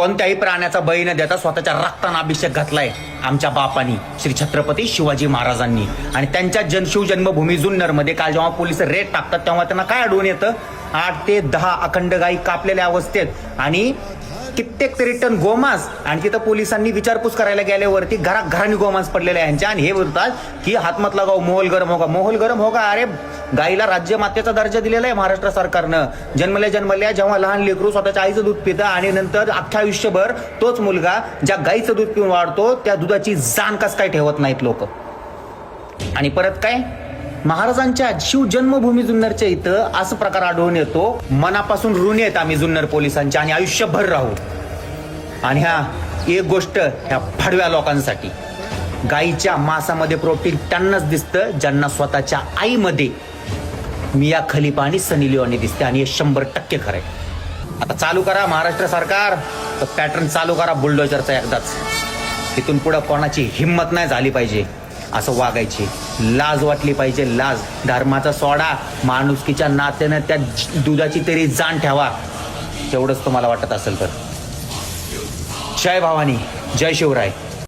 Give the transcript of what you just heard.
कोणत्याही प्राण्याचा बळी न देता स्वतःच्या रक्ताने अभिषेक घातलाय आमच्या बापांनी, श्री छत्रपती शिवाजी महाराजांनी. आणि त्यांच्या शिवजन्मभूमी जुन्नरमध्ये काल जेव्हा पोलीस रेड टाकतात तेव्हा त्यांना काय आढळून येतं? 8 ते 10 अखंड गायी कापलेल्या अवस्थेत आणि कित्येक तरी टन गोमांस. आणि तिथं पोलिसांनी विचारपूस करायला गेल्यावरती घराघरांनी गोमांस पडलेले आहे यांच्या. आणि हे बोलतात की हात मत लगाव, मोहोल गरम होगा. मोहोल गरम होगा? अरे गाईला राज्यमातेचा दर्जा दिलेला आहे महाराष्ट्र सरकारनं. जन्मल्या जेव्हा लहान लेकरू स्वतःच्या आईचं दूध पितं आणि नंतर अख्ख्या आयुष्यभर तोच मुलगा ज्या गाईचं दूध पिऊन वाढतो त्या दुधाची जाण कस काय ठेवत नाहीत लोक. आणि परत काय, महाराजांच्या शिवजन्मभूमी जुन्नरच्या इथं असं प्रकार आढळून येतो. मनापासून ऋणी आहेत आम्ही जुन्नर पोलिसांच्या आणि आयुष्यभर राहू. आणि एक गोष्ट ह्या फडव्या लोकांसाठी, गाईच्या मांसामध्ये प्रोटीन त्यांनाच दिसतं ज्यांना स्वतःच्या आईमध्ये मिया खलिफा आणि सनी लिओनी दिसते. आणि हे 100% खरं आहे. आता चालू करा महाराष्ट्र सरकार, तर पॅटर्न चालू करा बुलडोजरचा एकदाच. तिथून पुढे कोणाची हिंमत नाही झाली पाहिजे असं वागायची. लाज वाटली पाहिजे, लाज. धर्माचा सोडा, माणुसकीच्या नात्यानं त्या दुधाची तरी जाण ठेवा. तेवढंच तुम्हाला वाटत असेल तर. जय भवानी, जय शिवराय.